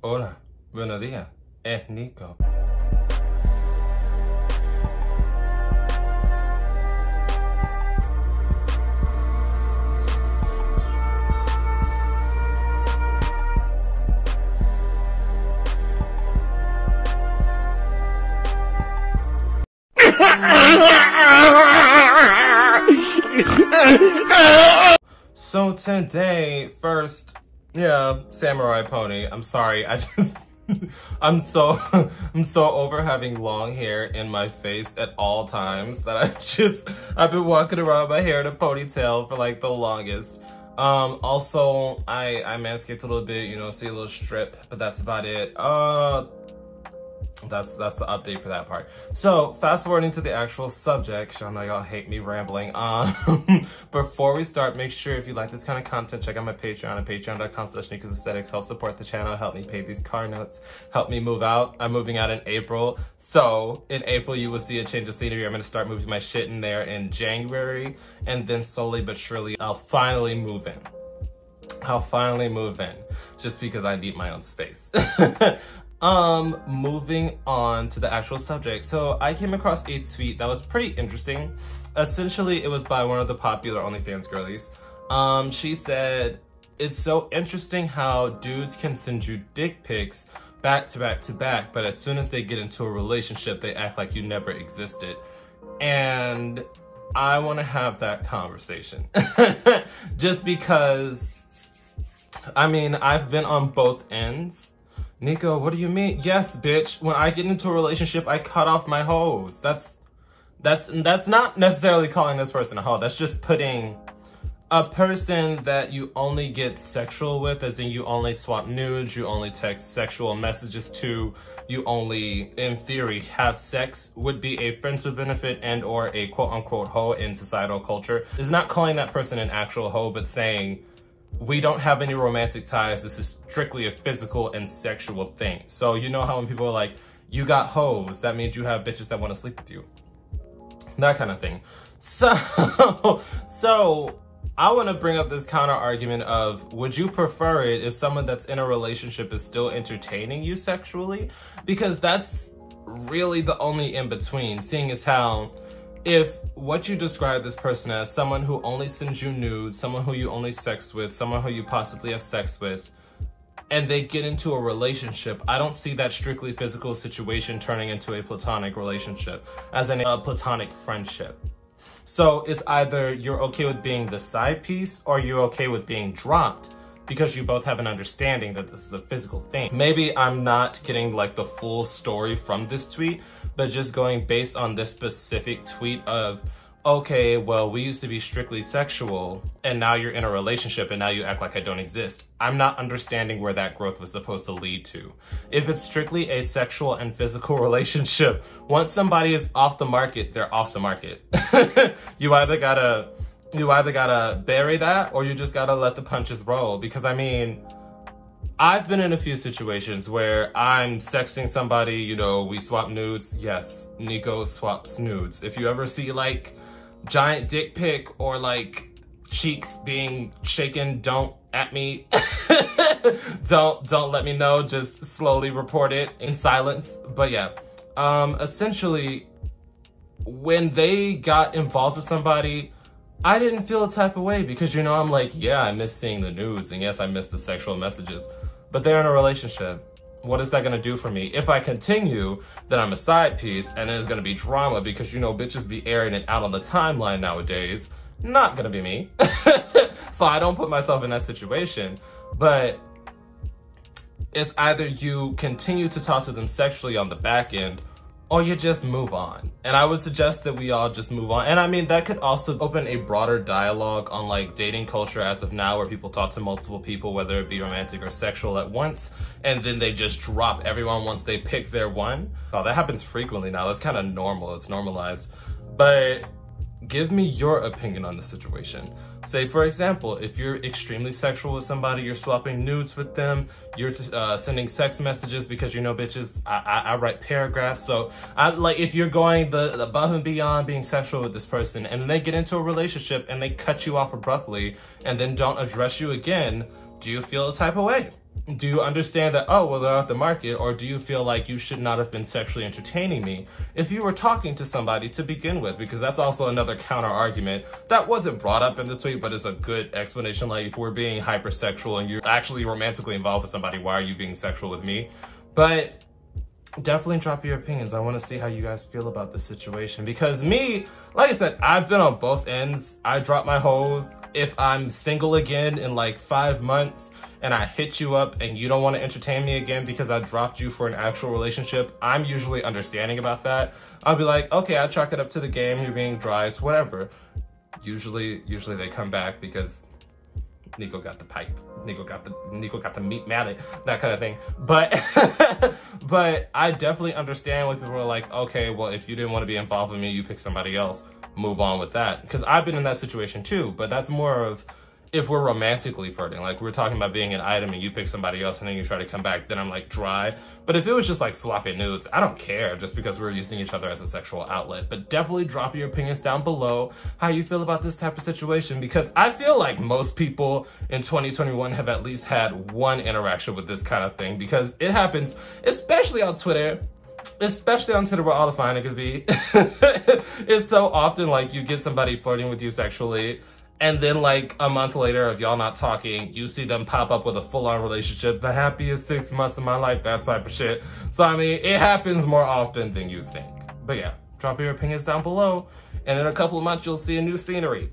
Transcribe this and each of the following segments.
Hola, buenos días, es Nico. So today, first, samurai pony. I'm sorry, I'm so over having long hair in my face at all times that I've been walking around my hair in a ponytail for like the longest. Also, I manscaped a little bit, you know, see a little strip, but that's about it. That's the update for that part. So fast forwarding to the actual subject, I know y'all hate me rambling. Before we start, make sure if you like this kind of content, check out my Patreon at patreon.com/Nicosaesthetics. Help support the channel, help me pay these car notes, help me move out. I'm moving out in April. So in April, you will see a change of scenery. I'm gonna start moving my shit in there in January, and then slowly but surely, I'll finally move in. Just because I need my own space. Moving on to the actual subject. So I came across a tweet that was pretty interesting. Essentially, it was by one of the popular OnlyFans girlies. She said, "It's so interesting how dudes can send you dick pics back to back to back, but as soon as they get into a relationship, they act like you never existed." And I want to have that conversation. Just because, I mean, I've been on both ends. Nico, what do you mean? Yes, bitch. When I get into a relationship, I cut off my hoes. That's not necessarily calling this person a hoe. That's just putting a person that you only get sexual with, as in you only swap nudes, you only text sexual messages to, you only, in theory, have sex, would be a friends with benefit and or a quote-unquote hoe in societal culture. Is not calling that person an actual hoe, but saying, we don't have any romantic ties. This is strictly a physical and sexual thing. So you know how when people are like, you got hoes, that means you have bitches that want to sleep with you. That kind of thing. So I want to bring up this counter argument of, would you prefer it if someone that's in a relationship is still entertaining you sexually? Because that's really the only in between, seeing as how if what you describe this person as, someone who only sends you nudes, someone who you only sex with, someone who you possibly have sex with, and they get into a relationship, I don't see that strictly physical situation turning into a platonic relationship, as in a platonic friendship. So it's either you're okay with being the side piece or you're okay with being dropped, because you both have an understanding that this is a physical thing. Maybe I'm not getting like the full story from this tweet, but just going based on this specific tweet of, okay, well, we used to be strictly sexual and now you're in a relationship and now you act like I don't exist. I'm not understanding where that growth was supposed to lead to. If it's strictly a sexual and physical relationship, once somebody is off the market, they're off the market. You either gotta bury that or you just gotta let the punches roll. Because I mean, I've been in a few situations where I'm sexting somebody, you know, we swap nudes. Yes, Nico swaps nudes. If you ever see like giant dick pic or like cheeks being shaken, don't at me. don't let me know, just slowly report it in silence. But yeah, essentially when they got involved with somebody, I didn't feel a type of way because, you know, I'm like, yeah, I miss seeing the nudes and yes, I miss the sexual messages, but they're in a relationship. What is that gonna do for me? If I continue, then I'm a side piece and there's gonna be drama because, you know, bitches be airing it out on the timeline nowadays. Not gonna be me. So I don't put myself in that situation, but it's either you continue to talk to them sexually on the back end or you just move on. And I would suggest that we all just move on. And I mean, that could also open a broader dialogue on like dating culture as of now, where people talk to multiple people, whether it be romantic or sexual at once, and then they just drop everyone once they pick their one. Oh, that happens frequently now. That's kind of normal, it's normalized. But give me your opinion on the situation. Say, for example, if you're extremely sexual with somebody, you're swapping nudes with them, you're sending sex messages because, you know, bitches, I write paragraphs. So like, if you're going the above and beyond being sexual with this person and they get into a relationship and they cut you off abruptly and then don't address you again, do you feel a type of way? Do you understand that, oh, well, they're off the market? Or do you feel like you should not have been sexually entertaining me if you were talking to somebody to begin with? Because that's also another counter argument that wasn't brought up in the tweet, but it's a good explanation. Like, if we're being hypersexual and you're actually romantically involved with somebody, why are you being sexual with me? But definitely drop your opinions. I want to see how you guys feel about this situation. Because me, like I said, I've been on both ends. I drop my hoes. If I'm single again in like 5 months, and I hit you up and you don't want to entertain me again because I dropped you for an actual relationship, I'm usually understanding about that. I'll be like, okay, I chalk it up to the game, you're being dry, it's whatever. Usually they come back because Nico got the pipe, Nico got the meat mallet, that kind of thing. But but I definitely understand when people are like, okay, well, if you didn't want to be involved with me, you pick somebody else, move on with that. Because I've been in that situation too, but that's more of if we're romantically flirting. Like, we're talking about being an item and you pick somebody else and then you try to come back, then I'm like dry. But if it was just like swapping nudes, I don't care, just because we're using each other as a sexual outlet. But definitely drop your opinions down below how you feel about this type of situation, because I feel like most people in 2021 have at least had one interaction with this kind of thing, because it happens, especially on Twitter. Especially on Twitter where all the fine niggas be. It's so often like you get somebody flirting with you sexually, and then like a month later, if y'all not talking, you see them pop up with a full-on relationship, the happiest 6 months of my life, that type of shit. So I mean, it happens more often than you think. But yeah, drop your opinions down below, and in a couple of months, you'll see a new scenery.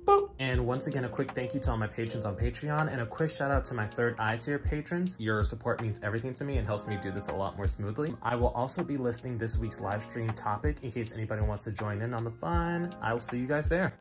Boop. And once again, a quick thank you to all my patrons on Patreon, and a quick shout out to my third eye tier patrons. Your support means everything to me and helps me do this a lot more smoothly. I will also be listing this week's live stream topic in case anybody wants to join in on the fun. I will see you guys there.